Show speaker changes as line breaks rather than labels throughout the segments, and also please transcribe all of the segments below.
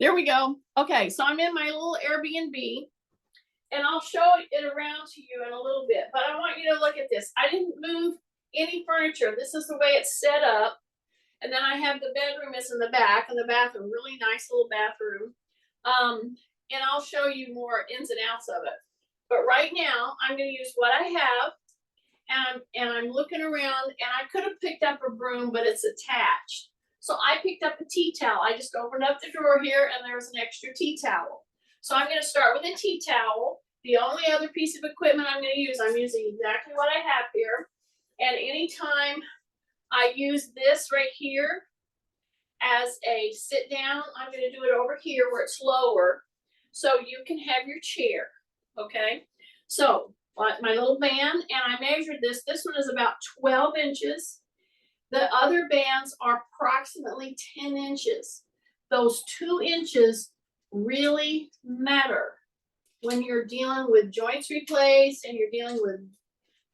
There we go. Okay, so I'm in my little Airbnb and I'll show it around to you in a little bit, but I want you to look at this. I didn't move any furniture. This is the way it's set up. And then I have the bedroom is in the back and the bathroom, really nice little bathroom. And I'll show you more ins and outs of it. But right now I'm going to use what I have, and I'm looking around, and I could have picked up a broom, but it's attached. So I picked up a tea towel. I just opened up the drawer here and there's an extra tea towel. So I'm going to start with a tea towel. The only other piece of equipment I'm going to use, I'm using exactly what I have here. And anytime I use this right here as a sit down, I'm going to do it over here where it's lower so you can have your chair. Okay, so my little band, and I measured this. This one is about 12 inches. The other bands are approximately 10 inches. Those 2 inches really matter when you're dealing with joints replaced and you're dealing with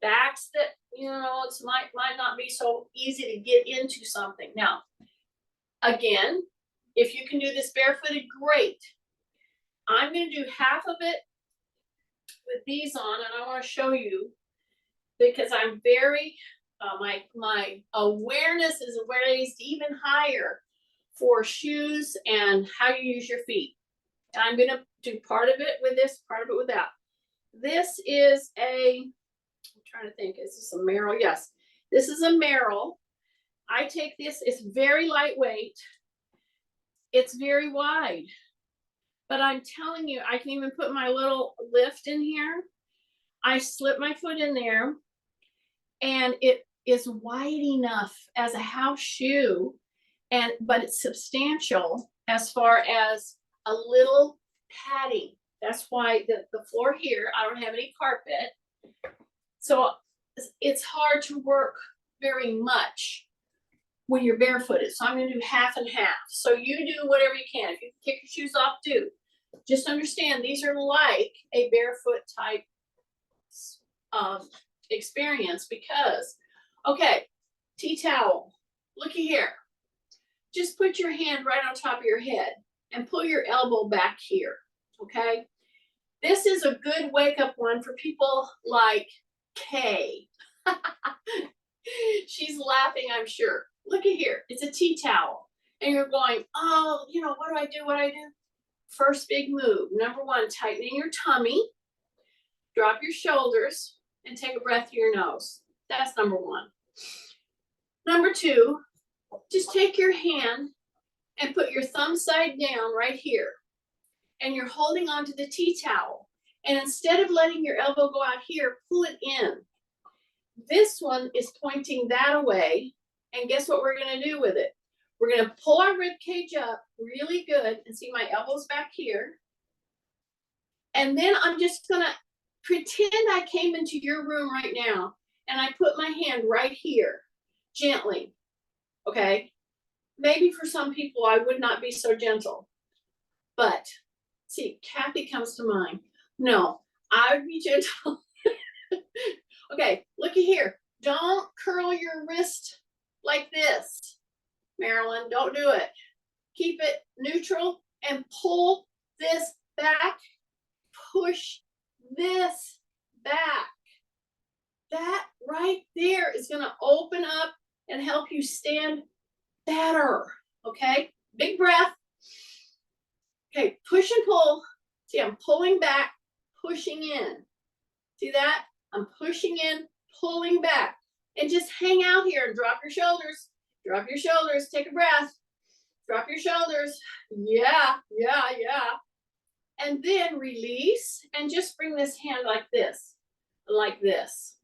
backs that, you know, it's might not be so easy to get into something. Now, again, if you can do this barefooted, great. I'm going to do half of it with these on, and I want to show you because I'm very my awareness is raised even higher for shoes and how you use your feet. And I'm going to do part of it with this, part of it with that. This is I'm trying to think, is this a Merrell? Yes, this is a Merrell. I take this, it's very lightweight. It's very wide. But I'm telling you, I can even put my little lift in here. I slip my foot in there, and it is wide enough as a house shoe, but it's substantial as far as a little padding. That's why the floor here, I don't have any carpet. So it's hard to work very much when you're barefooted. So I'm going to do half and half. So you do whatever you can. If you can kick your shoes off, do. Just understand these are like a barefoot type experience because, okay, tea towel, looky here. Just put your hand right on top of your head and pull your elbow back here, okay? This is a good wake up one for people like Kay. She's laughing, I'm sure. Looky here, it's a tea towel. And you're going, oh, you know, what do I do? What do I do? First big move. Number one, tightening your tummy, drop your shoulders, and take a breath through your nose. That's number one. Number two, just take your hand and put your thumb side down right here. And you're holding onto the tea towel. And instead of letting your elbow go out here, pull it in. This one is pointing that away. And guess what we're going to do with it? We're going to pull our rib cage up really good and see my elbows back here. And then I'm just going to pretend I came into your room right now and I put my hand right here, gently. Okay? Maybe for some people I would not be so gentle. But, see, Kathy comes to mind. No, I would be gentle. Okay, looky here. Don't curl your wrist like this, Marilyn. Don't do it. Keep it neutral and pull this back. Push this back. That right there is going to open up and help you stand better. Okay, big breath. Okay, push and pull. See, I'm pulling back, pushing in. See that? I'm pushing in, pulling back. And just hang out here and drop your shoulders. Drop your shoulders. Take a breath. Drop your shoulders. Yeah. And then release and just bring this hand like this. Like this.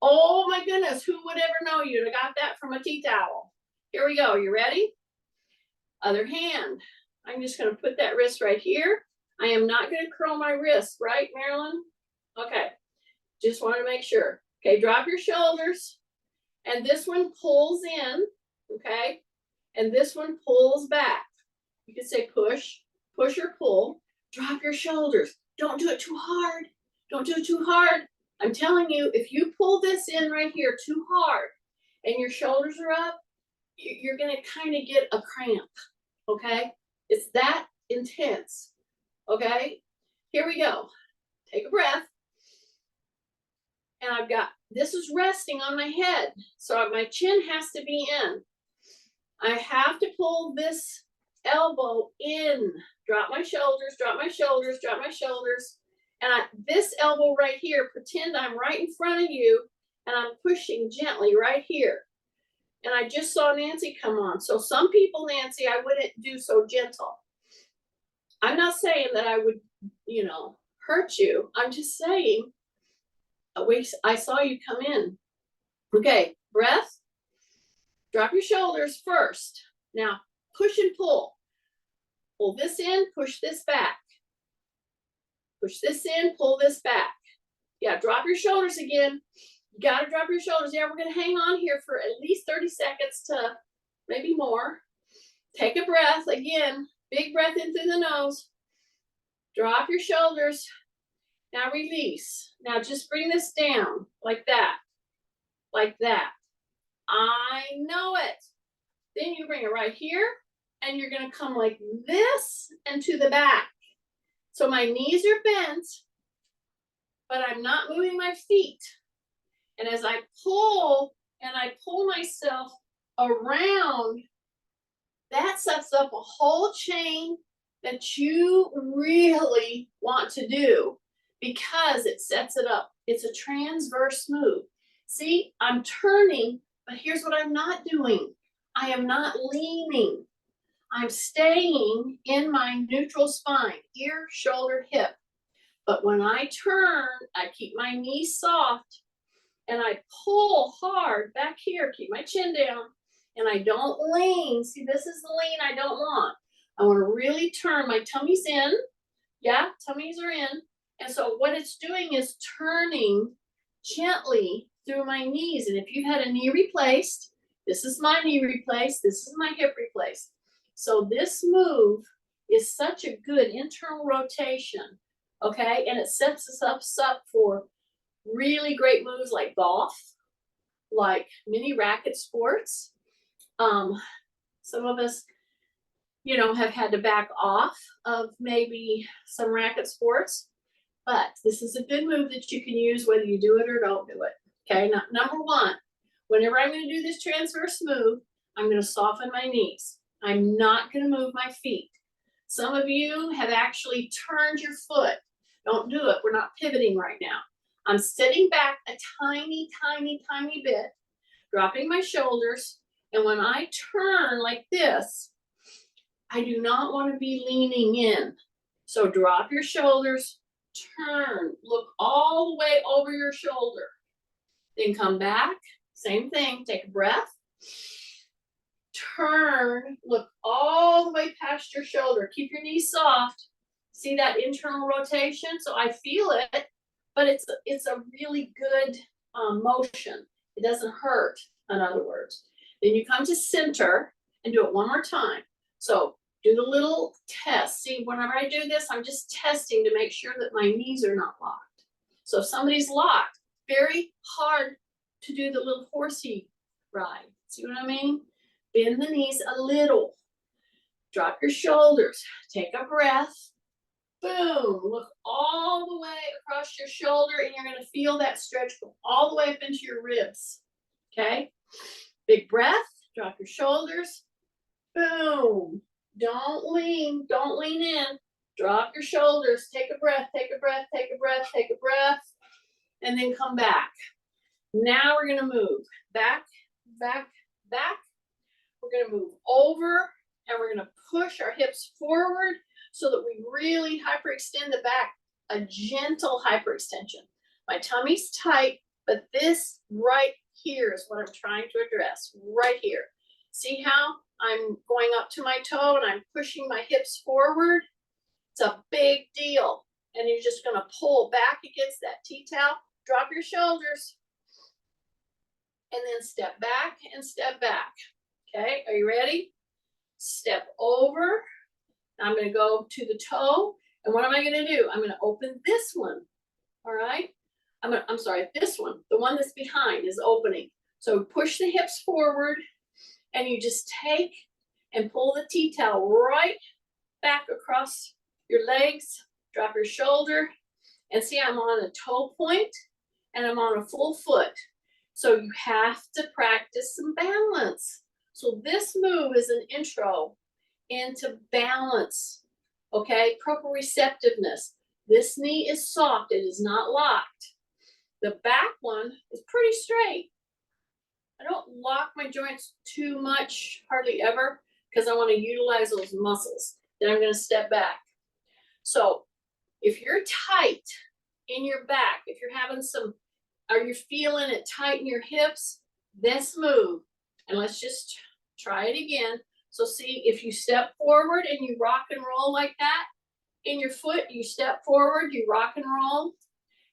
Oh my goodness, who would ever know you'd have got that from a tea towel? Here we go. You ready? Other hand. I'm just going to put that wrist right here. I am not going to curl my wrist, right, Marilyn? Okay. Just want to make sure. Okay, drop your shoulders. And this one pulls in, okay? And this one pulls back. You can say push, push or pull. Drop your shoulders. Don't do it too hard. Don't do it too hard. I'm telling you, if you pull this in right here too hard and your shoulders are up, you're going to kind of get a cramp, okay? It's that intense. Okay, here we go. Take a breath. And I've got, this is resting on my head. So my chin has to be in. I have to pull this elbow in. Drop my shoulders, drop my shoulders, drop my shoulders. And this elbow right here, pretend I'm right in front of you and I'm pushing gently right here. And I just saw Nancy come on. So some people, Nancy, I wouldn't do so gentle. I'm not saying that I would, you know, hurt you. I'm just saying, I saw you come in. Okay, breath. Drop your shoulders first. Now, push and pull. Pull this in, push this back. Push this in, pull this back. Yeah, drop your shoulders again. You gotta drop your shoulders. Yeah, we're gonna hang on here for at least 30 seconds to maybe more. Take a breath again. Big breath in through the nose. Drop your shoulders. Now release. Now just bring this down like that. Like that. I know it. Then you bring it right here and you're gonna come like this and to the back. So my knees are bent, but I'm not moving my feet. And as I pull and I pull myself around, that sets up a whole chain that you really want to do because it sets it up. It's a transverse move. See, I'm turning, but here's what I'm not doing. I am not leaning. I'm staying in my neutral spine, ear, shoulder, hip. But when I turn, I keep my knees soft and I pull hard back here, keep my chin down, and I don't lean. See, this is the lean I don't want. I want to really turn. My tummy's in. Yeah, tummies are in. And so what it's doing is turning gently through my knees. And if you've had a knee replaced, this is my knee replaced, this is my hip replaced. So this move is such a good internal rotation, okay? And it sets us up for really great moves like golf, like mini racket sports. Some of us, you know, have had to back off of maybe some racket sports, but this is a good move that you can use whether you do it or don't do it. Okay, now, number one, whenever I'm going to do this transverse move, I'm going to soften my knees. I'm not going to move my feet. Some of you have actually turned your foot. Don't do it. We're not pivoting right now. I'm sitting back a tiny, tiny, tiny bit, dropping my shoulders. And when I turn like this, I do not want to be leaning in. So drop your shoulders, turn, look all the way over your shoulder. Then come back, same thing, take a breath. Turn, look all the way past your shoulder. Keep your knees soft. See that internal rotation? So I feel it, but it's a really good motion. It doesn't hurt, in other words. Then you come to center and do it one more time. So do the little test. See, whenever I do this, I'm just testing to make sure that my knees are not locked. So if somebody's locked, very hard to do the little horsey ride. See what I mean? Bend the knees a little. Drop your shoulders. Take a breath. Boom. Look all the way across your shoulder and you're going to feel that stretch go all the way up into your ribs. Okay? Big breath. Drop your shoulders. Boom. Don't lean in. Drop your shoulders. Take a breath, take a breath, take a breath, take a breath, and then come back. Now we're going to move back, back, back. We're going to move over and we're going to push our hips forward so that we really hyperextend the back, a gentle hyperextension. My tummy's tight, but this right here is what I'm trying to address, right here. See how I'm going up to my toe and I'm pushing my hips forward? It's a big deal. And you're just going to pull back against that T-towel, drop your shoulders, and then step back and step back. Okay, are you ready? Step over. I'm going to go to the toe. And what am I going to do? I'm going to open this one. All right. I'm sorry, this one, the one that's behind is opening. So push the hips forward and you just take and pull the T-towel right back across your legs, drop your shoulder, and see I'm on a toe point and I'm on a full foot. So you have to practice some balance. So this move is an intro into balance, okay? Proprioceptiveness. This knee is soft, it is not locked. The back one is pretty straight. I don't lock my joints too much, hardly ever, because I want to utilize those muscles. Then I'm going to step back. So if you're tight in your back, if you're having some, are you feeling it tight in your hips? This move, and let's just try it again. So see, if you step forward and you rock and roll like that, in your foot, you step forward, you rock and roll,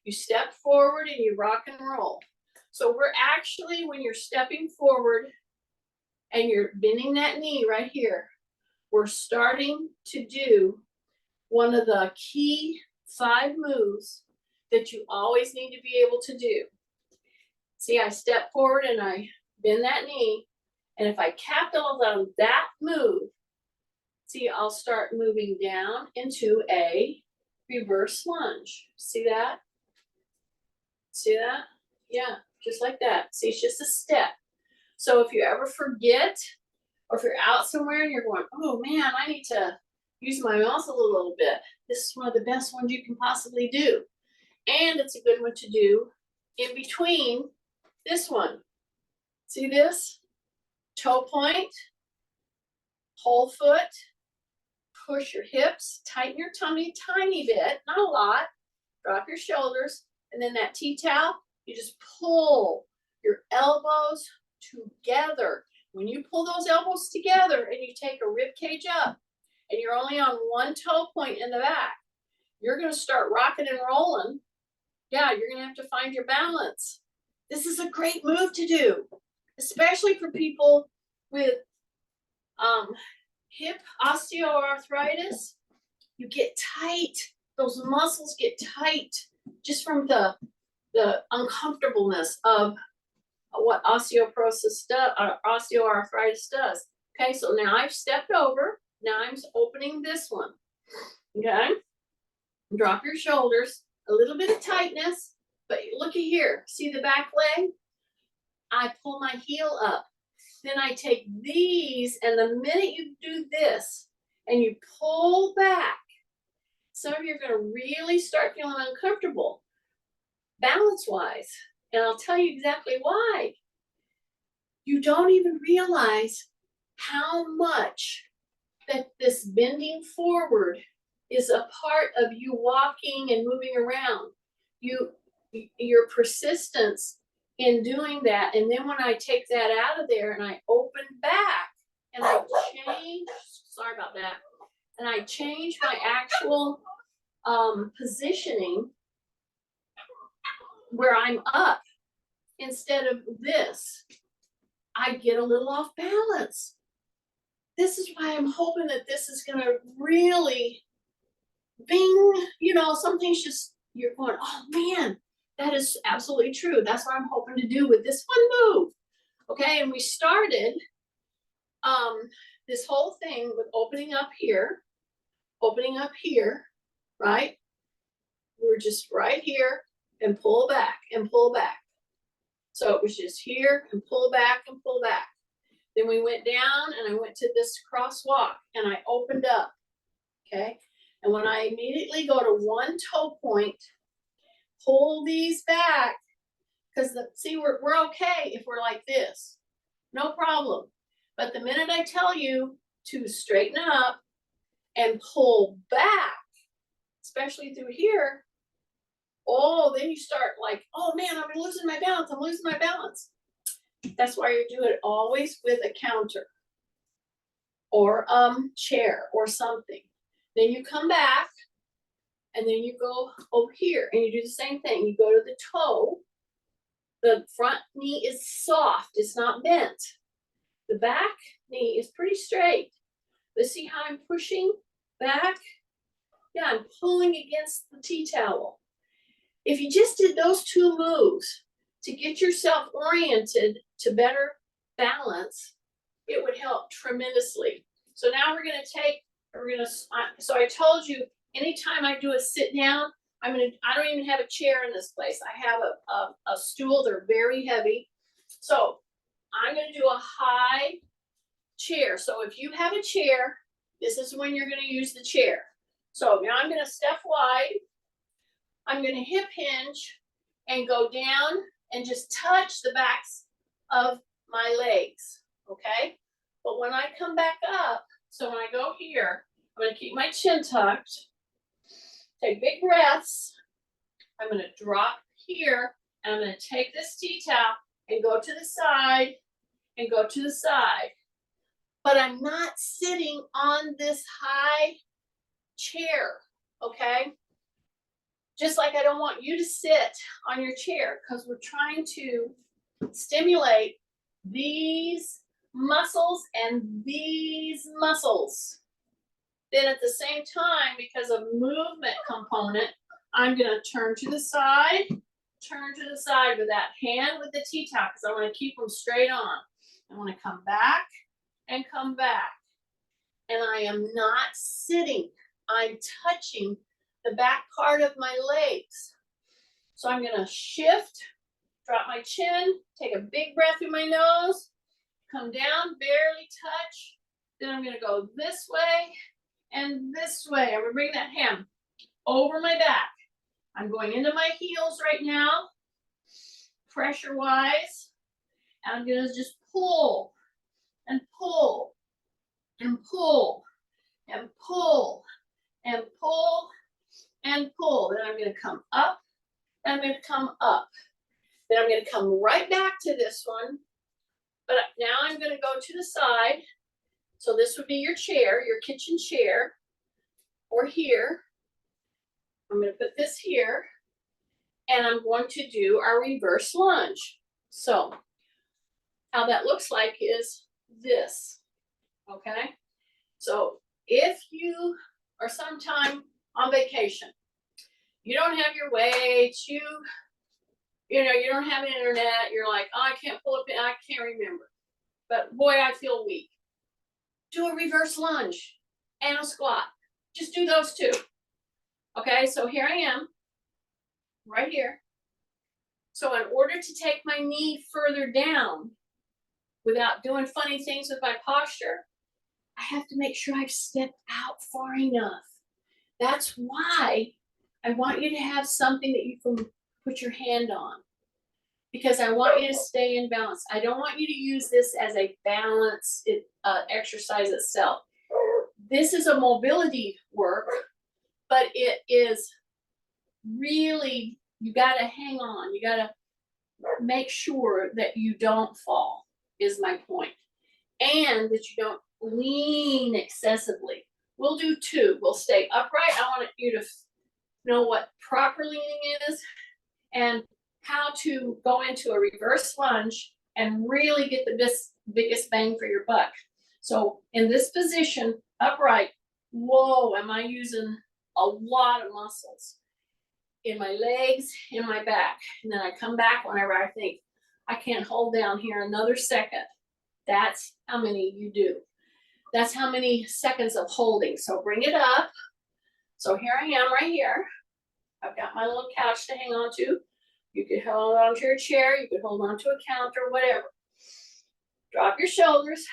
you step forward and you rock and roll. So we're actually, when you're stepping forward and you're bending that knee right here, we're starting to do one of the key 5 moves that you always need to be able to do. See, I step forward and I bend that knee, and if I capitalize on that move, see, I'll start moving down into a reverse lunge. See that? See that? Yeah, just like that. See, it's just a step. So if you ever forget, or if you're out somewhere and you're going, oh man, I need to use my muscles a little bit, this is one of the best ones you can possibly do. And it's a good one to do in between this one. See this? Toe point, whole foot, push your hips, tighten your tummy a tiny bit, not a lot, drop your shoulders, and then that T-towel, you just pull your elbows together. When you pull those elbows together and you take a rib cage up and you're only on one toe point in the back, you're going to start rocking and rolling. Yeah, you're going to have to find your balance. This is a great move to do, especially for people with hip osteoarthritis. You get tight. Those muscles get tight just from the uncomfortableness of what osteoporosis does, or osteoarthritis does. Okay, so now I've stepped over. Now I'm opening this one. Okay, drop your shoulders. A little bit of tightness, but looky here. See the back leg? I pull my heel up. Then I take these, and the minute you do this and you pull back, some of you are going to really start feeling uncomfortable balance-wise. And I'll tell you exactly why. You don't even realize how much that this bending forward is a part of you walking and moving around. Your persistence in doing that. And then when I take that out of there and I open back and I change, sorry about that, and I change my actual positioning where I'm up instead of this, I get a little off balance. This is why I'm hoping that this is going to really bing, you know, something's just, you're going, oh man, that is absolutely true. That's what I'm hoping to do with this one move. Okay, and we started this whole thing with opening up here, right? We're just right here and pull back and pull back. So it was just here and pull back and pull back. Then we went down and I went to this crosswalk and I opened up, okay? And when I immediately go to one toe point, pull these back, because see, we're okay if we're like this, no problem. But the minute I tell you to straighten up and pull back, especially through here, oh, then you start like, oh man, I'm losing my balance. That's why you do it always with a counter or chair or something. Then you come back and then you go over here and you do the same thing. You go to the toe. The front knee is soft, it's not bent. The back knee is pretty straight. But see how I'm pushing back? Yeah, I'm pulling against the T-towel. If you just did those 2 moves to get yourself oriented to better balance, it would help tremendously. So now we're going to take so I told you, anytime I do a sit down, I don't even have a chair in this place. I have a stool. They're very heavy. So I'm gonna do a high chair. So if you have a chair, this is when you're gonna use the chair. So now I'm gonna step wide. I'm gonna hip hinge and go down and just touch the backs of my legs, okay? But when I come back up, so when I go here, I'm gonna keep my chin tucked, take big breaths. I'm gonna drop here, and I'm gonna take this tea towel and go to the side and go to the side. But I'm not sitting on this high chair, okay? Just like I don't want you to sit on your chair, because we're trying to stimulate these muscles and these muscles. Then at the same time, because of movement component, I'm gonna turn to the side with that hand with the T-top, because I wanna keep them straight on. I wanna come back and come back. And I am not sitting, I'm touching the back part of my legs. So I'm gonna shift, drop my chin, take a big breath through my nose, come down, barely touch. Then I'm gonna go this way and this way. I'm gonna bring that hand over my back. I'm going into my heels right now, pressure-wise. And I'm gonna just pull and pull and pull and pull and pull and pull. Then I'm gonna come up, and I'm gonna come up. Then I'm gonna come right back to this one. But now I'm gonna go to the side. So this would be your chair, your kitchen chair, or here. I'm gonna put this here, and I'm going to do our reverse lunge. So how that looks like is this, okay? So if you are sometime on vacation, you don't have your weights, you don't have an internet, you're like, oh, I can't pull up, I can't remember. But boy, I feel weak. Do a reverse lunge and a squat. Just do those two. Okay, so here I am, right here. So in order to take my knee further down without doing funny things with my posture, I have to make sure I've stepped out far enough. That's why I want you to have something that you can put your hand on, because I want you to stay in balance. I don't want you to use this as a balance exercise itself. This is a mobility work, but it is really, you gotta hang on. You gotta make sure that you don't fall, is my point. And that you don't lean excessively. We'll do two. We'll stay upright. I want you to know what proper leaning is and how to go into a reverse lunge and really get the biggest bang for your buck. So in this position, upright, whoa, am I using a lot of muscles in my legs, in my back. And then I come back whenever I think I can't hold down here another second. That's how many you do. That's how many seconds of holding. So bring it up. So here I am right here. I've got my little couch to hang on to. You could hold on to your chair. You could hold on to a counter, whatever. Drop your shoulders.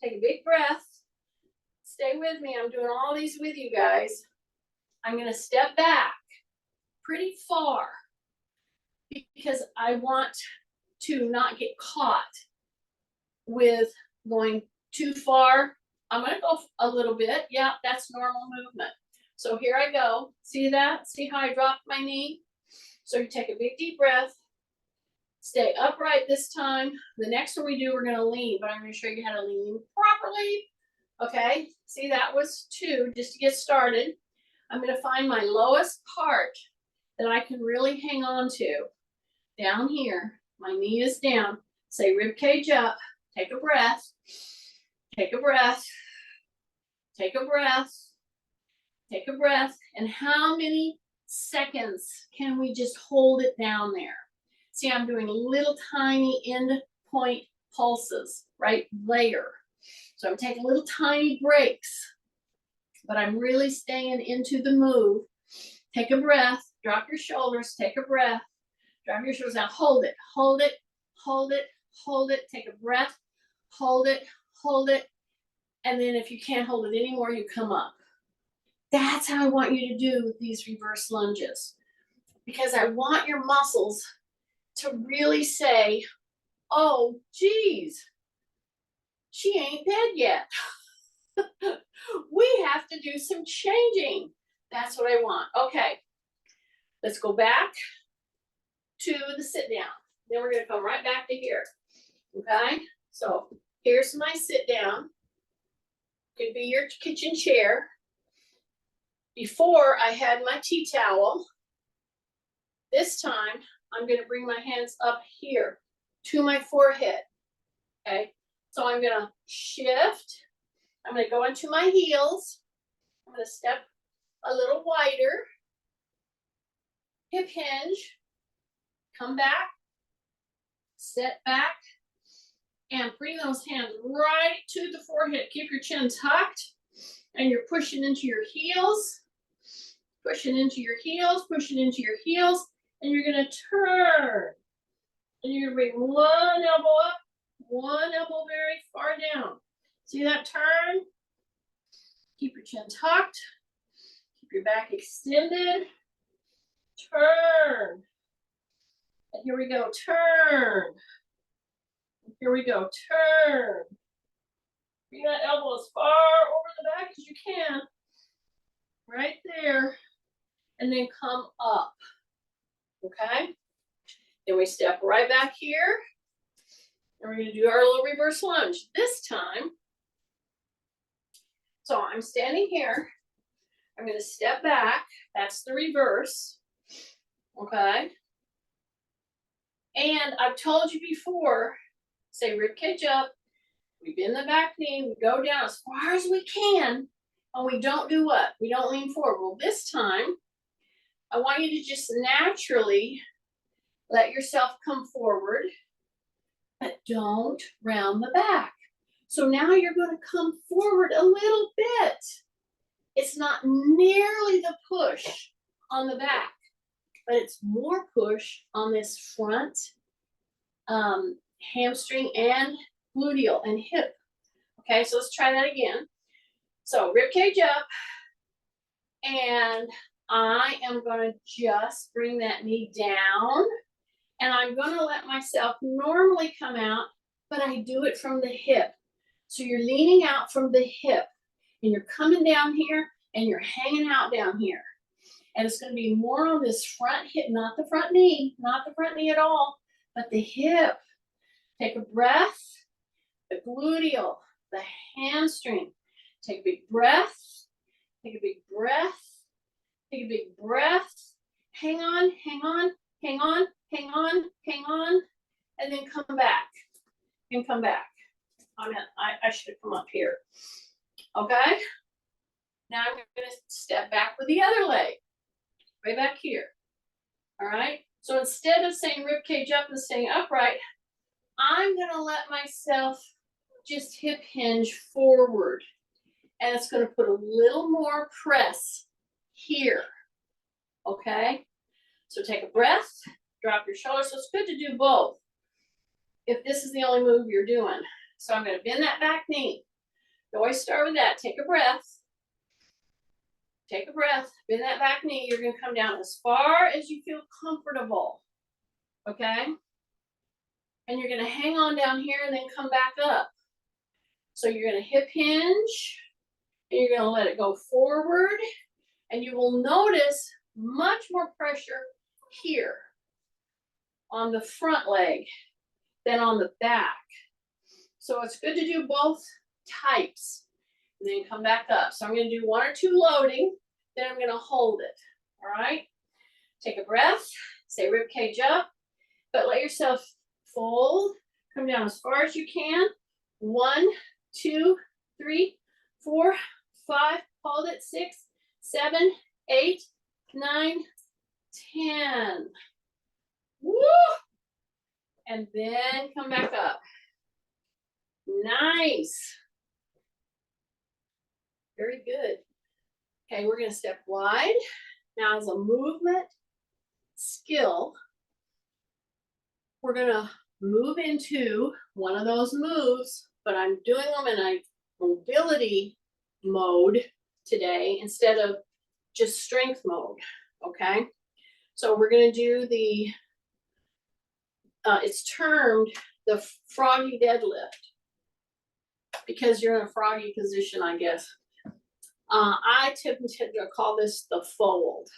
Take a big breath. Stay with me. I'm doing all these with you guys. I'm going to step back pretty far because I want to not get caught with going too far. I'm going to go a little bit. Yeah, that's normal movement. So here I go. See that? See how I dropped my knee? So you take a big deep breath. Stay upright this time. The next one we do, we're going to lean, but I'm going to show you how to lean properly. Okay, see, that was two just to get started. I'm going to find my lowest part that I can really hang on to. Down here, my knee is down. Say rib cage up. Take a breath. Take a breath. Take a breath. Take a breath. And how many seconds can we just hold it down there? See, I'm doing little tiny end point pulses, right? Layer. So I'm taking little tiny breaks. but I'm really staying into the move. Take a breath, drop your shoulders, take a breath, drop your shoulders down, hold it, hold it, hold it, hold it, take a breath, hold it, and then if you can't hold it anymore, you come up. That's how I want you to do with these reverse lunges, because I want your muscles to really say, oh, geez, she ain't dead yet. We have to do some changing. That's what I want. Okay, let's go back to the sit down. Then we're gonna come right back to here. Okay, so here's my sit down. Could be your kitchen chair. Before I had my tea towel. This time I'm gonna bring my hands up here to my forehead. Okay, so I'm gonna shift. I'm gonna go into my heels. I'm gonna step a little wider. Hip hinge. Come back. Step back. And bring those hands right to the forehead. Keep your chin tucked. And you're pushing into your heels. Pushing into your heels. Pushing into your heels. And you're gonna turn. And you're gonna bring one elbow up. One elbow very far down. See that turn? Keep your chin tucked. Keep your back extended. Turn. And here we go, turn. Here we go, turn. Bring that elbow as far over the back as you can. Right there. And then come up. Okay? Then we step right back here. And we're gonna do our little reverse lunge. This time, so I'm standing here. I'm gonna step back. That's the reverse. Okay? And I've told you before, say rib cage up, we bend the back knee, we go down as far as we can, and we don't do what? We don't lean forward. Well, this time, I want you to just naturally let yourself come forward, but don't round the back. So now you're going to come forward a little bit. It's not nearly the push on the back, but it's more push on this front hamstring and gluteal and hip. Okay, so let's try that again. So rib cage up, and I am going to just bring that knee down, and I'm going to let myself normally come out, but I do it from the hip. So you're leaning out from the hip, and you're coming down here, and you're hanging out down here. And it's going to be more on this front hip, not the front knee at all, but the hip. Take a breath, the gluteal, the hamstring. Take a big breath, take a big breath, take a big breath. Hang on, hang on, hang on, hang on, hang on, and then come back, and come back. I should have come up here. Okay? Now I'm gonna step back with the other leg, right back here. All right? So instead of saying rib cage up and staying upright, I'm gonna let myself just hip hinge forward. And it's gonna put a little more press here. Okay? So take a breath, drop your shoulders. So it's good to do both if this is the only move you're doing. So I'm gonna bend that back knee. You always start with that. Take a breath. Take a breath, bend that back knee. You're gonna come down as far as you feel comfortable. Okay? And you're gonna hang on down here and then come back up. So you're gonna hip hinge, and you're gonna let it go forward, and you will notice much more pressure here on the front leg than on the back. So it's good to do both types, and then come back up. So I'm gonna do 1 or 2 loading, then I'm gonna hold it, all right? Take a breath, say rib cage up, but let yourself fold, come down as far as you can. 1, 2, 3, 4, 5, hold it, 6, 7, 8, 9, 10. Woo! And then come back up. Nice. Very good. Okay, we're gonna step wide. Now as a movement skill, we're gonna move into one of those moves, but I'm doing them in a mobility mode today instead of just strength mode, okay? So we're gonna do the, it's termed the froggy deadlift because you're in a froggy position, I guess. I tend to call this the fold.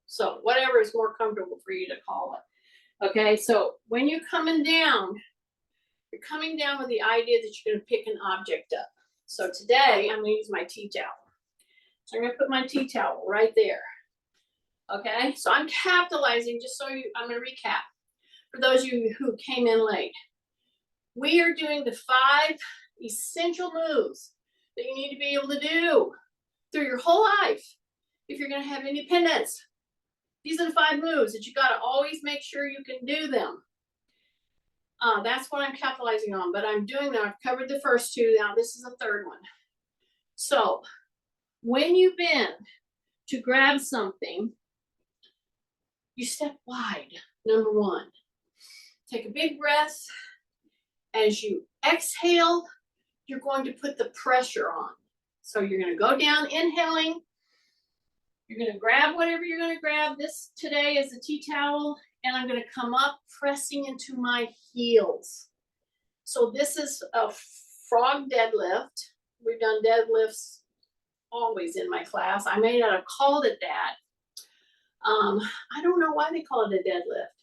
So whatever is more comfortable for you to call it. Okay, so when you're coming down with the idea that you're gonna pick an object up. So today I'm gonna use my tea towel. So I'm gonna put my tea towel right there. Okay, so I'm capitalizing, just so you, I'm gonna recap. For those of you who came in late, we are doing the 5 essential moves that you need to be able to do through your whole life if you're gonna have independence. These are the 5 moves that you gotta always make sure you can do them. That's what I'm capitalizing on, but I'm doing that. I've covered the first 2, now this is the 3rd one. So when you bend to grab something, you step wide, number 1. Take a big breath. As you exhale, you're going to put the pressure on. So you're gonna go down inhaling. You're gonna grab whatever you're gonna grab. This today is a tea towel, and I'm gonna come up pressing into my heels. So this is a frog deadlift. We've done deadlifts always in my class. I may not have called it that. I don't know why they call it a deadlift.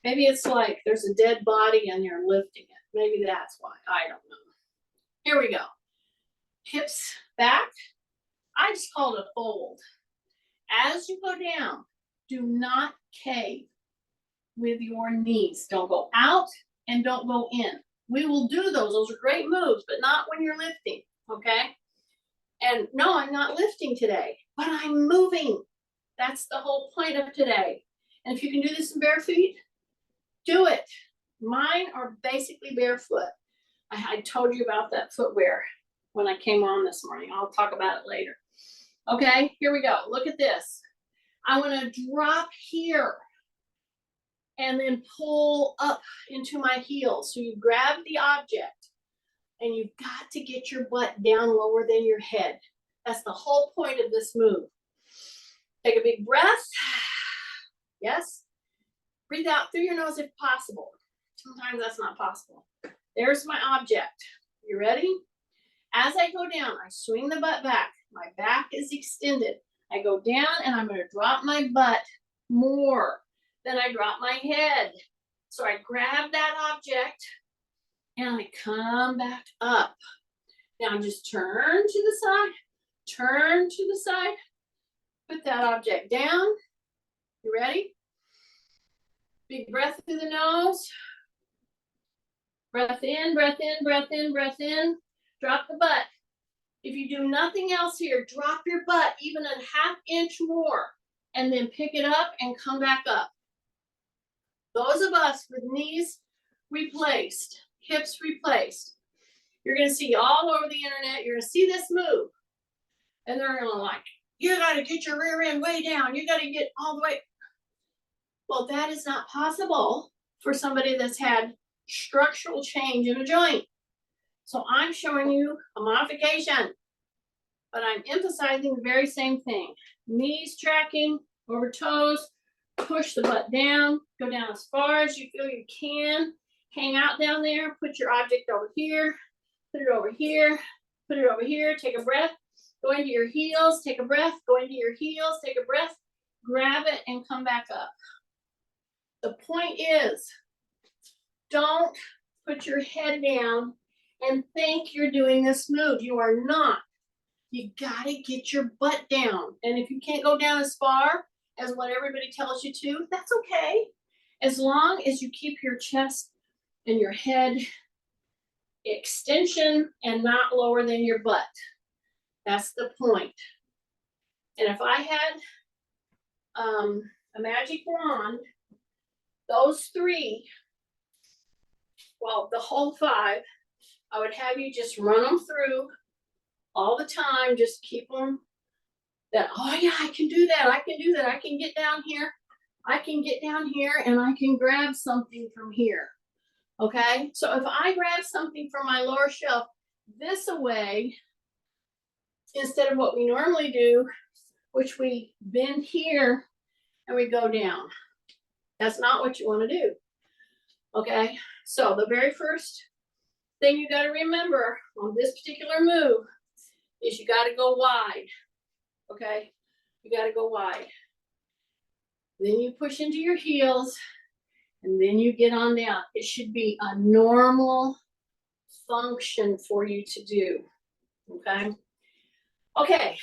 Maybe it's like there's a dead body and you're lifting it. Maybe that's why, I don't know. Here we go. Hips back. I just call it a fold. As you go down, do not cave with your knees. Don't go out and don't go in. We will do those. Those are great moves, but not when you're lifting, okay? And no, I'm not lifting today, but I'm moving. That's the whole point of today. And if you can do this in bare feet, do it. Mine are basically barefoot. I told you about that footwear when I came on this morning. I'll talk about it later. Okay, here we go. Look at this. I want to drop here and then pull up into my heels. So you grab the object and you've got to get your butt down lower than your head. That's the whole point of this move. Take a big breath. Yes. Breathe out through your nose if possible. Sometimes that's not possible. There's my object. You ready? As I go down, I swing the butt back. My back is extended. I go down and I'm going to drop my butt more than I drop my head. So I grab that object and I come back up. Now just turn to the side, turn to the side, put that object down. You ready? Big breath through the nose. Breath in, breath in, breath in, breath in. Drop the butt. If you do nothing else here, drop your butt even a ½ inch more and then pick it up and come back up. Those of us with knees replaced, hips replaced, you're gonna see all over the internet, you're gonna see this move. And they're gonna like, you gotta get your rear end way down. You gotta get all the way. Well, that is not possible for somebody that's had structural change in a joint. So I'm showing you a modification, but I'm emphasizing the very same thing. Knees tracking over toes, push the butt down, go down as far as you feel you can, hang out down there, put your object over here, put it over here, put it over here, take a breath, go into your heels, take a breath, go into your heels, take a breath, grab it and come back up. The point is, don't put your head down and think you're doing this move. You are not. You gotta get your butt down. And if you can't go down as far as what everybody tells you to, that's okay. As long as you keep your chest and your head extension and not lower than your butt. That's the point. And if I had a magic wand, those 3, well, the whole 5, I would have you just run them through all the time. Just keep them that, oh yeah, I can do that. I can do that. I can get down here. I can get down here and I can grab something from here. Okay. So if I grab something from my lower shelf this away, instead of what we normally do, which we bend here and we go down. That's not what you want to do. Okay. So the very first thing you got to remember on this particular move is you got to go wide. Okay. You got to go wide. Then you push into your heels and then you get on down. It should be a normal function for you to do. Okay. Okay.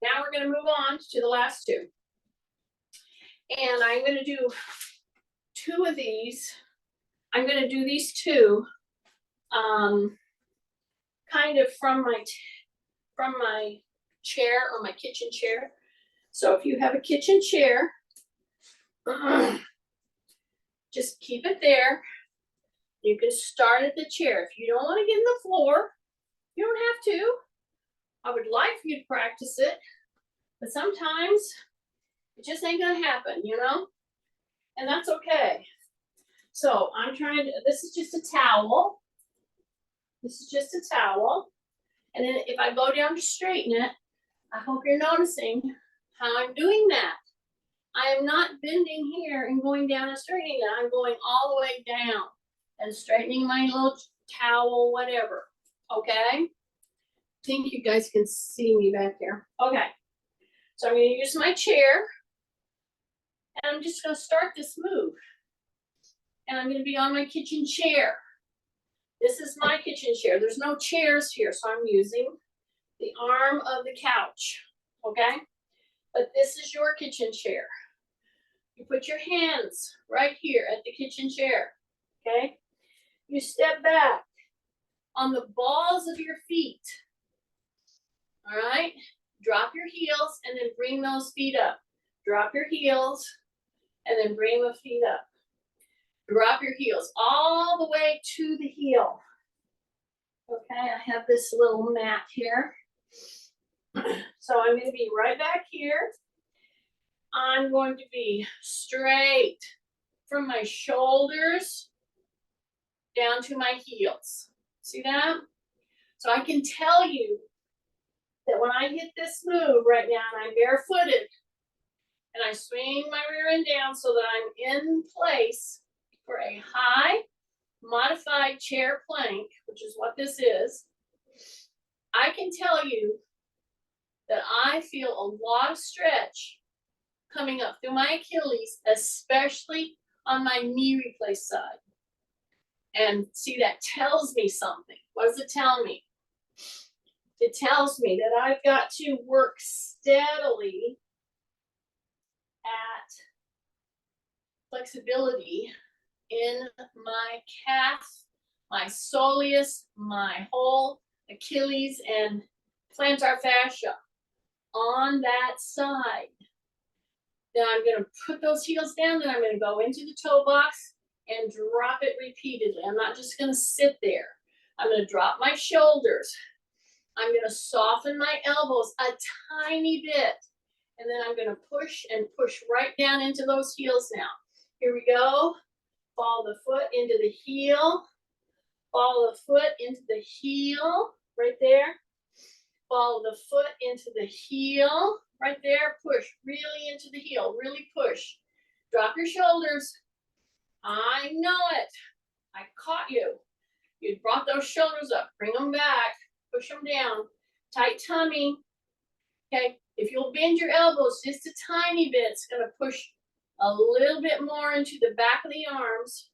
Now we're going to move on to the last two. And I'm going to do two of these. I'm going to do these two kind of from my chair or my kitchen chair. So if you have a kitchen chair, just keep it there. You can start at the chair. If you don't want to get in the floor, you don't have to. I would like for you to practice it, but sometimes it just ain't gonna happen, you know? And that's okay. So I'm trying to, this is just a towel. This is just a towel. And then if I go down to straighten it, I hope you're noticing how I'm doing that. I am not bending here and going down and straightening it. I'm going all the way down and straightening my little towel, whatever. Okay? I think you guys can see me back there. Okay. So I'm going to use my chair. And I'm just going to start this move. And I'm going to be on my kitchen chair. This is my kitchen chair. There's no chairs here, so I'm using the arm of the couch. Okay? But this is your kitchen chair. You put your hands right here at the kitchen chair. Okay? You step back on the balls of your feet. All right? Drop your heels and then bring those feet up. Drop your heels and then bring the feet up. Drop your heels all the way to the heel. Okay, I have this little mat here. So I'm going to be right back here. I'm going to be straight from my shoulders down to my heels. See that? So I can tell you that when I hit this move right now and I'm barefooted and I swing my rear end down so that I'm in place for a high modified chair plank, which is what this is, I can tell you that I feel a lot of stretch coming up through my Achilles, especially on my knee replace side. And see, that tells me something. What does it tell me? It tells me that I've got to work steadily at flexibility in my calf, my soleus, my whole Achilles and plantar fascia on that side. Then I'm going to put those heels down, then I'm going to go into the toe box and drop it repeatedly. I'm not just going to sit there. I'm going to drop my shoulders. I'm going to soften my elbows a tiny bit. And then I'm going to push and push right down into those heels now. Here we go. Follow the foot into the heel. Follow the foot into the heel. Right there. Follow the foot into the heel. Right there. Push really into the heel. Really push. Drop your shoulders. I know it. I caught you. You brought those shoulders up. Bring them back. Push them down. Tight tummy. Okay. If you'll bend your elbows just a tiny bit, it's going to push a little bit more into the back of the arms.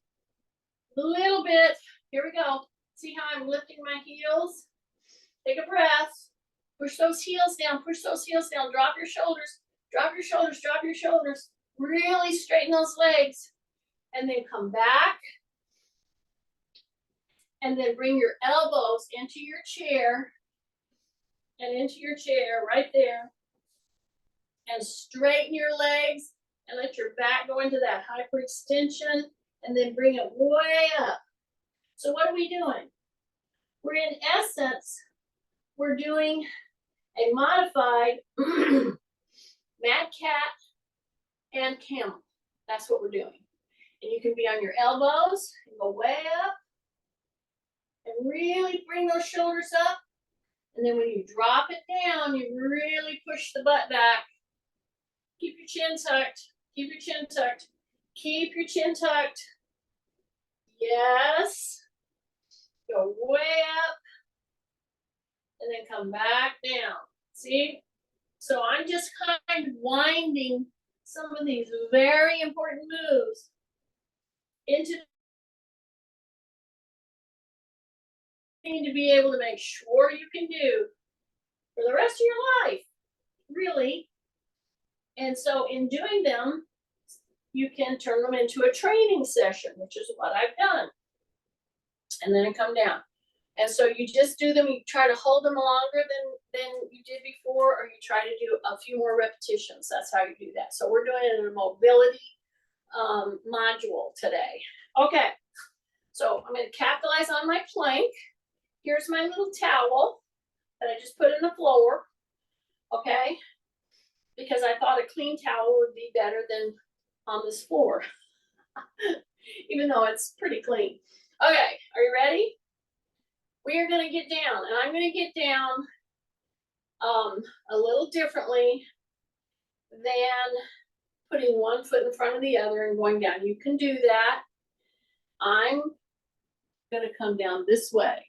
A little bit. Here we go. See how I'm lifting my heels? Take a breath. Push those heels down. Push those heels down. Drop your shoulders. Drop your shoulders. Drop your shoulders. Really straighten those legs. And then come back. And then bring your elbows into your chair. And into your chair right there. And straighten your legs. And let your back go into that hyperextension. And then bring it way up. So what are we doing? We're in essence, we're doing a modified Mad cat and camel. That's what we're doing. And you can be on your elbows and go way up and really bring those shoulders up. And then when you drop it down, you really push the butt back. Keep your chin tucked. Keep your chin tucked. Keep your chin tucked. Yes. Go way up. And then come back down. See? So I'm just kind of winding some of these very important moves into to be able to make sure you can do for the rest of your life, really. And so in doing them, you can turn them into a training session, which is what I've done. And then come down. And so you just do them, you try to hold them longer than you did before, or you try to do a few more repetitions. That's how you do that. So we're doing it in a mobility module today. Okay, so I'm going to capitalize on my plank. Here's my little towel that I just put in the floor, okay? Because I thought a clean towel would be better than on this floor, even though it's pretty clean. Okay, are you ready? We are going to get down, and I'm going to get down a little differently than putting one foot in front of the other and going down. You can do that. I'm going to come down this way,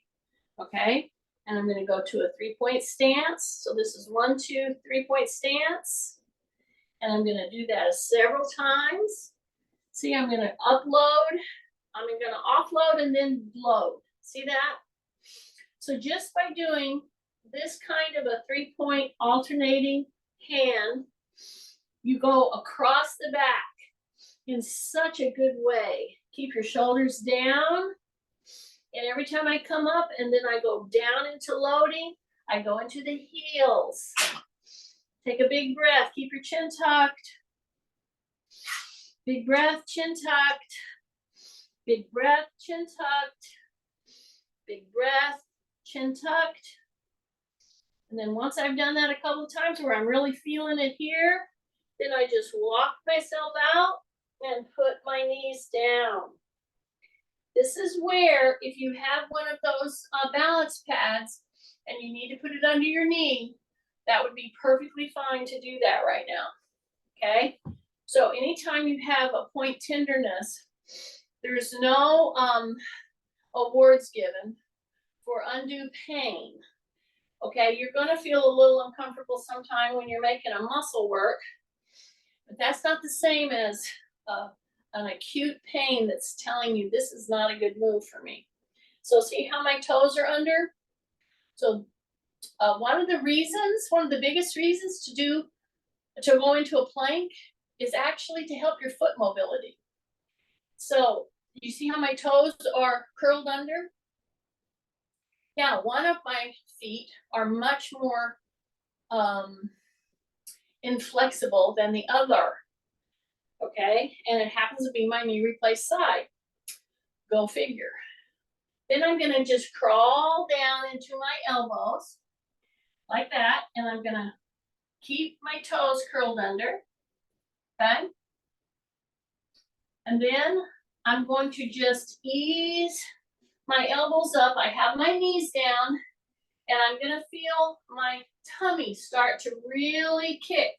okay? And I'm going to go to a 3-point stance. So this is 1, 2, 3-point stance. And I'm going to do that several times. See, I'm going to upload. I'm going to offload and then load. See that? So just by doing this kind of a 3-point alternating hand, you go across the back in such a good way. Keep your shoulders down. And every time I come up and then I go down into loading, I go into the heels. Take a big breath. Keep your chin tucked. Big breath, chin tucked. Big breath, chin tucked. Big breath, chin tucked. And then once I've done that a couple of times where I'm really feeling it here, then I just walk myself out and put my knees down. This is where, if you have one of those balance pads and you need to put it under your knee, that would be perfectly fine to do that right now, okay? So anytime you have a point tenderness, there's no awards given for undue pain, okay? You're gonna feel a little uncomfortable sometime when you're making a muscle work, but that's not the same as an acute pain that's telling you this is not a good move for me. So see how my toes are under? So one of the biggest reasons to go into a plank is actually to help your foot mobility. So you see how my toes are curled under? Now, one of my feet are much more inflexible than the other, okay? And it happens to be my knee replaced side. Go figure. Then I'm gonna just crawl down into my elbows like that, and I'm gonna keep my toes curled under, okay? And then I'm going to just ease my elbows up. I have my knees down, and I'm gonna feel my tummy start to really kick.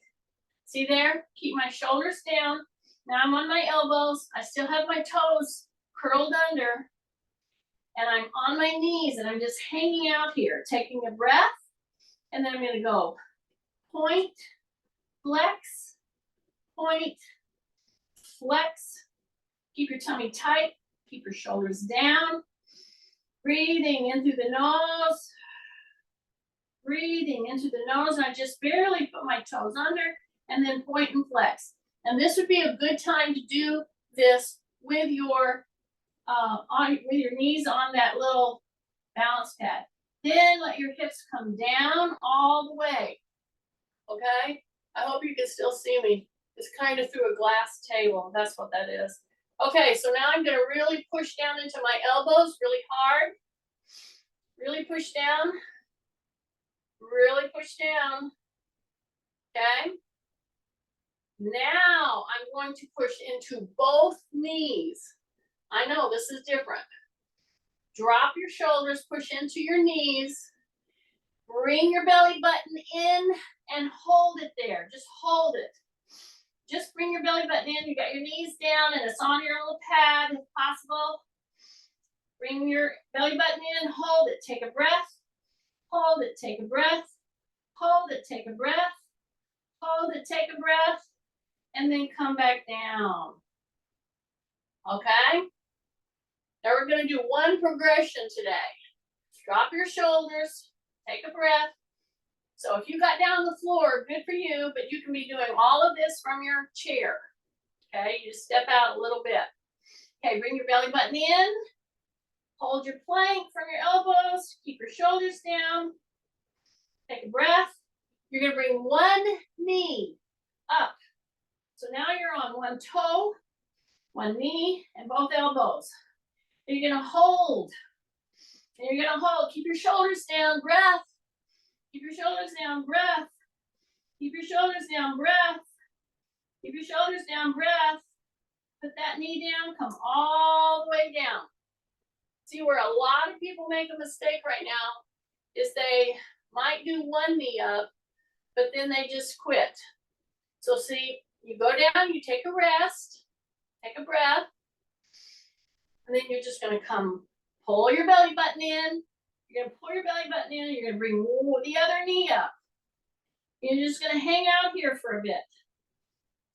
See there? Keep my shoulders down. Now I'm on my elbows. I still have my toes curled under, and I'm on my knees, and I'm just hanging out here, taking a breath, and then I'm gonna go point, flex, point, flex. Keep your tummy tight, keep your shoulders down. Breathing in through the nose. Breathing into the nose. I just barely put my toes under and then point and flex. And this would be a good time to do this with your knees on that little balance pad. Then let your hips come down all the way. Okay? I hope you can still see me. It's kind of through a glass table. That's what that is. Okay, so now I'm going to really push down into my elbows really hard. Really push down. Really push down. Okay? Now I'm going to push into both knees. I know this is different. Drop your shoulders, push into your knees. Bring your belly button in and hold it there. Just hold it. Just bring your belly button in. You got your knees down and it's on your little pad if possible. Bring your belly button in, hold it, take a breath. Hold it, take a breath. Hold it, take a breath. Hold it, take a breath. And then come back down. Okay? Now we're going to do one progression today. Drop your shoulders, take a breath. So if you got down on the floor, good for you, but you can be doing all of this from your chair. Okay, you just step out a little bit. Okay, bring your belly button in. Hold your plank from your elbows. Keep your shoulders down. Take a breath. You're going to bring one knee up. So now you're on one toe, one knee, and both elbows. You're going to hold. And you're going to hold. Keep your shoulders down. Breath. Keep your shoulders down, breath. Keep your shoulders down, breath. Keep your shoulders down, breath. Put that knee down, come all the way down. See, where a lot of people make a mistake right now is they might do one knee up, but then they just quit. So see, you go down, you take a rest, take a breath, and then you're just gonna come pull your belly button in. You're going to pull your belly button in, and you're going to bring the other knee up. You're just going to hang out here for a bit.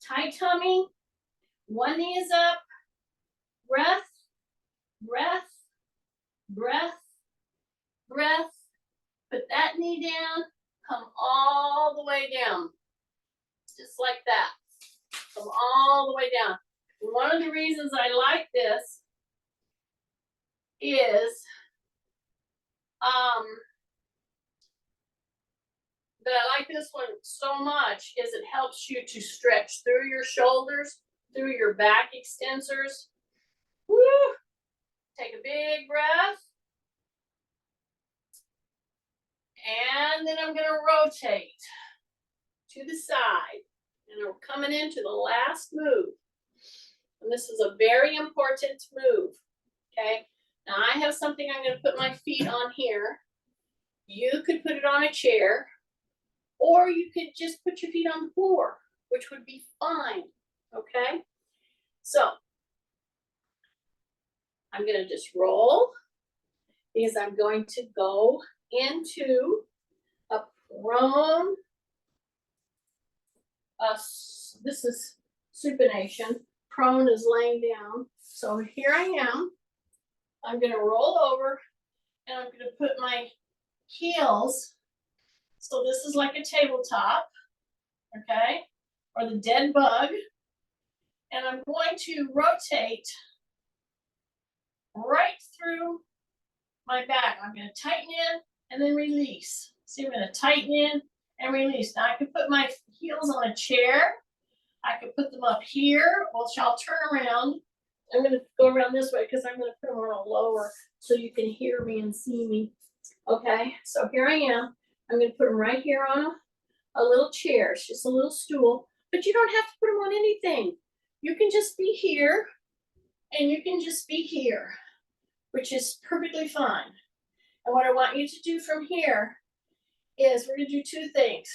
Tight tummy, one knee is up, breath, breath, breath, breath. Put that knee down, come all the way down. Just like that. Come all the way down. One of the reasons I like this is that I like this one so much is it helps you to stretch through your shoulders, through your back extensors. Woo! Take a big breath. And then I'm going to rotate to the side. And we're coming into the last move. And this is a very important move. Okay? Now I have something I'm going to put my feet on here. You could put it on a chair, or you could just put your feet on the floor, which would be fine. Okay? So I'm going to just roll because I'm going to go into a prone. This is supination. Prone is laying down. So here I am. I'm going to roll over and I'm going to put my heels. So this is like a tabletop, okay, or the dead bug. And I'm going to rotate right through my back. I'm going to tighten in and then release. See, I'm going to tighten in and release. Now I can put my heels on a chair. I can put them up here, which I'll turn around. I'm going to go around this way because I'm going to put them on a lower so you can hear me and see me. Okay, so here I am. I'm going to put them right here on a little chair. It's just a little stool, but you don't have to put them on anything. You can just be here and you can just be here, which is perfectly fine. And what I want you to do from here is we're going to do two things.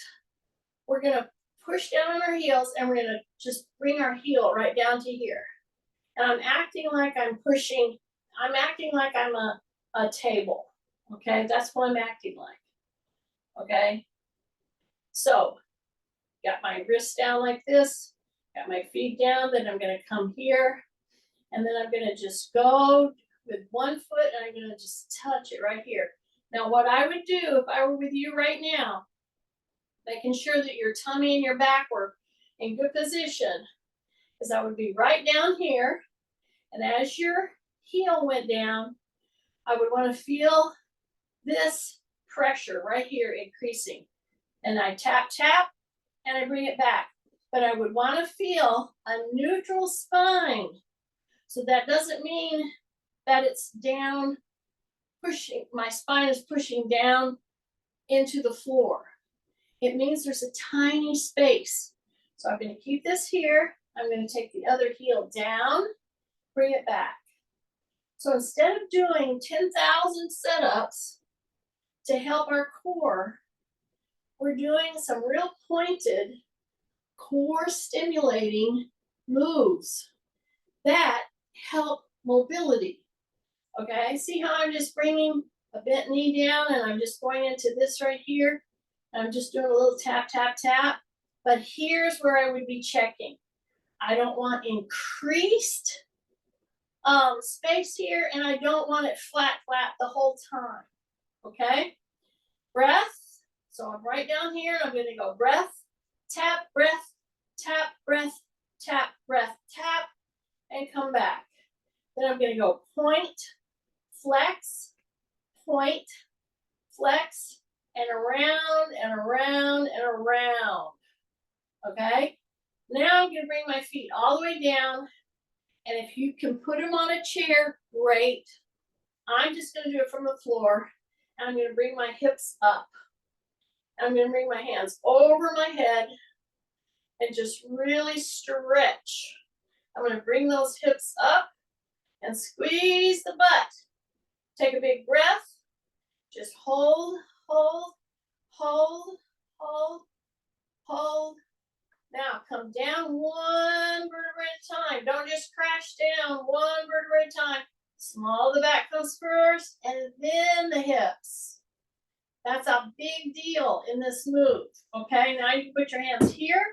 We're going to push down on our heels and we're going to just bring our heel right down to here. And I'm acting like I'm pushing, I'm acting like I'm a table. Okay, that's what I'm acting like. Okay, so got my wrists down like this, got my feet down, then I'm going to come here, and then I'm going to just go with one foot and I'm going to just touch it right here. Now what I would do if I were with you right now, making sure that your tummy and your back were in good position, is I would be right down here, and as your heel went down, I would want to feel this pressure right here increasing. And I tap, tap, and I bring it back. But I would want to feel a neutral spine. So that doesn't mean that it's down, pushing, my spine is pushing down into the floor. It means there's a tiny space So I'm going to keep this here. I'm going to take the other heel down, bring it back. So instead of doing 10,000 setups to help our core, we're doing some real pointed core stimulating moves that help mobility. Okay, see how I'm just bringing a bent knee down and I'm just going into this right here. I'm just doing a little tap, tap, tap. But here's where I would be checking. I don't want increased space here, and I don't want it flat, flat the whole time. Okay, breath. So I'm right down here, and I'm going to go breath, tap, breath, tap, breath, tap, breath, tap, and come back. Then I'm going to go point, flex, and around and around and around. Okay, now I'm going to bring my feet all the way down. And if you can put them on a chair, great. I'm just going to do it from the floor. I'm going to bring my hips up. I'm going to bring my hands over my head and just really stretch. I'm going to bring those hips up and squeeze the butt. Take a big breath. Just hold, hold, hold, hold, hold. Now come down one vertebra at a time. Don't just crash down, one vertebra at a time. Small of the back comes first and then the hips. That's a big deal in this move. Okay, now you can put your hands here.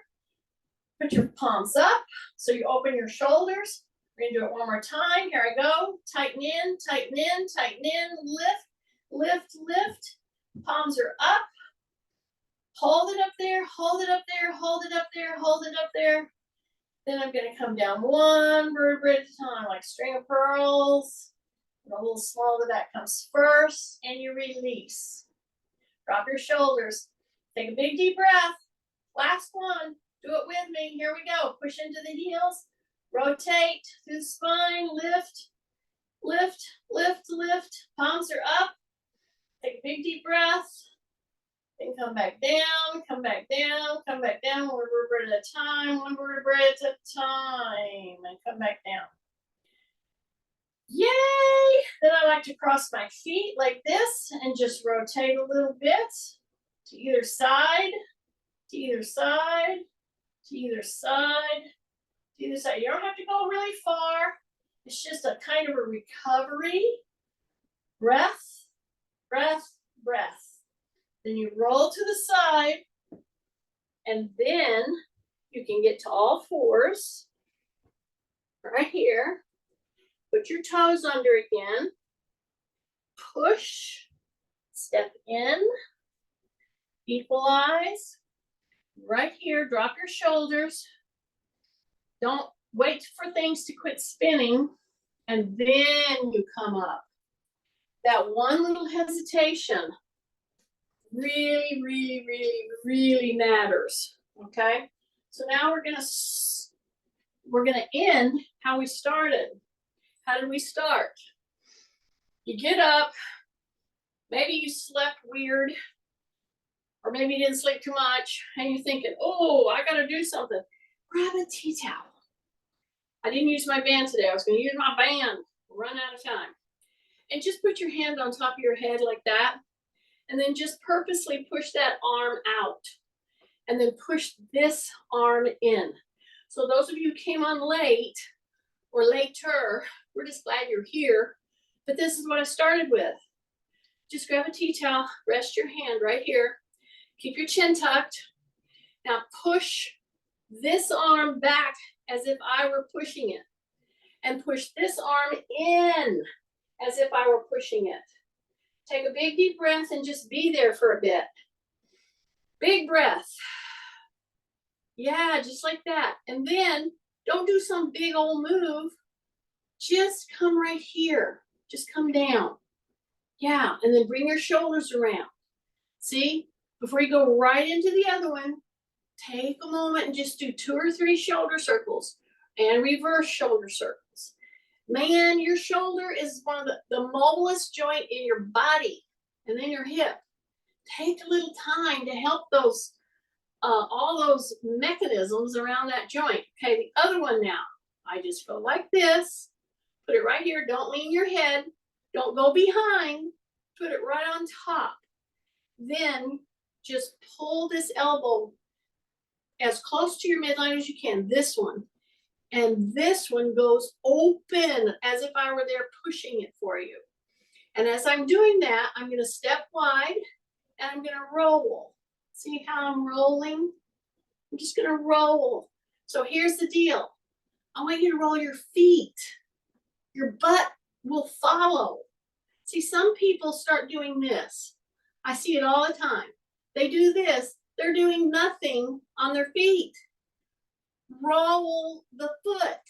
Put your palms up so you open your shoulders. We're gonna do it one more time. Here I go. Tighten in, tighten in, tighten in. Lift, lift, lift. Palms are up. Hold it up there, hold it up there, hold it up there, hold it up there. Then I'm going to come down one vertebra at a time, like string of pearls. And a little small of that comes first, and you release. Drop your shoulders. Take a big deep breath. Last one. Do it with me. Here we go. Push into the heels. Rotate through the spine. Lift, lift, lift, lift. Palms are up. Take a big deep breath. Then come back down, come back down, come back down, one vertebra at a time, one vertebra at a time, and come back down. Yay! Then I like to cross my feet like this and just rotate a little bit to either side, to either side, to either side, to either side. You don't have to go really far. It's just a kind of a recovery. Breath, breath, breath. Then you roll to the side, and then you can get to all fours, right here. Put your toes under again. Push, step in, equalize. Right here, drop your shoulders. Don't wait for things to quit spinning, and then you come up. That one little hesitation really, really, really, really matters. Okay, so now we're gonna end how we started. How did we start? You get up, maybe you slept weird, or maybe you didn't sleep too much, and you're thinking, oh, I gotta do something. Grab a tea towel. I didn't use my band today. I was gonna use my band. Run out of time. And just put your hand on top of your head like that. And then just purposely push that arm out. And then push this arm in. So those of you who came on late or later, we're just glad you're here. But this is what I started with. Just grab a tea towel, rest your hand right here. Keep your chin tucked. Now push this arm back as if I were pushing it. And push this arm in as if I were pushing it. Take a big deep breath and just be there for a bit. Big breath. Yeah, just like that. And then don't do some big old move. Just come right here. Just come down. Yeah, and then bring your shoulders around. See, before you go right into the other one, take a moment and just do 2 or 3 shoulder circles and reverse shoulder circles. Man, your shoulder is one of the mobilest joint in your body, and then your hip. Take a little time to help those all those mechanisms around that joint. Okay, the other one now, I just go like this, put it right here. Don't lean your head. Don't go behind. Put it right on top. Then just pull this elbow as close to your midline as you can, this one. And this one goes open as if I were there pushing it for you. And as I'm doing that, I'm going to step wide and I'm going to roll. See how I'm rolling? I'm just going to roll. So here's the deal. I want you to roll your feet. Your butt will follow. See, some people start doing this. I see it all the time. They do this. They're doing nothing on their feet. Roll the foot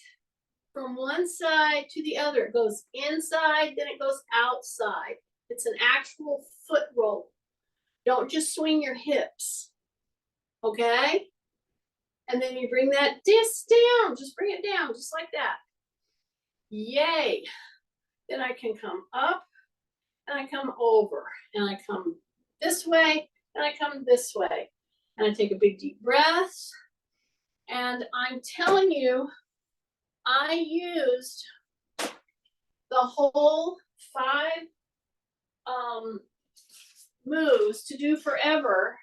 from one side to the other. It goes inside, then it goes outside. It's an actual foot roll. Don't just swing your hips. Okay? And then you bring that disc down. Just bring it down, just like that. Yay. Then I can come up and I come over and I come this way and I come this way. And I take a big deep breath. And I'm telling you, I used the whole 5 moves to do forever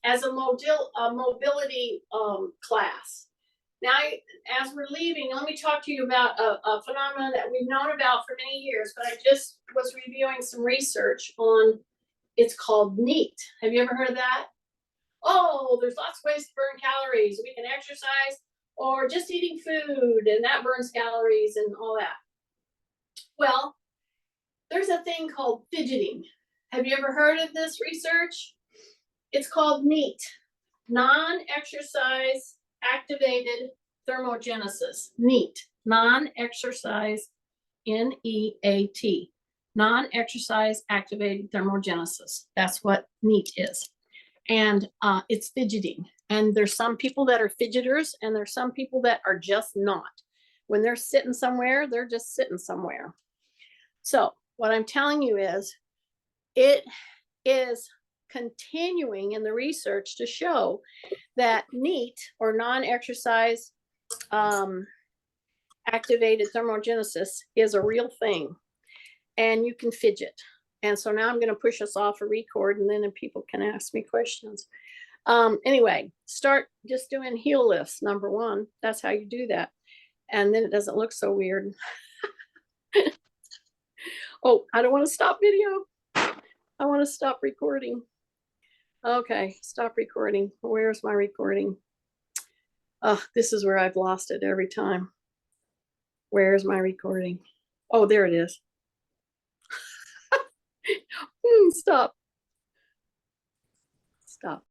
as a mobility class. Now, as we're leaving, let me talk to you about a phenomenon that we've known about for many years, but I just was reviewing some research on, it's called NEAT. Have you ever heard of that? Oh, there's lots of ways to burn calories. We can exercise or just eating food, and that burns calories and all that. Well, there's a thing called fidgeting. Have you ever heard of this research? It's called NEAT, non-exercise activated thermogenesis. NEAT, non-exercise, N-E-A-T, non-exercise activated thermogenesis. That's what NEAT is. And it's fidgeting. And there's some people that are fidgeters and there's some people that are just not. When they're sitting somewhere, they're just sitting somewhere. So what I'm telling you is, it is continuing in the research to show that NEAT, or non-exercise activated thermogenesis, is a real thing. And you can fidget. And so now I'm going to push us off a record, and then people can ask me questions. Anyway, start just doing heel lifts, number 1. That's how you do that. And then it doesn't look so weird. Oh, I don't want to stop video. I want to stop recording. Okay, stop recording. Where's my recording? Oh, this is where I've lost it every time. Where's my recording? Oh, there it is. Stop. Stop.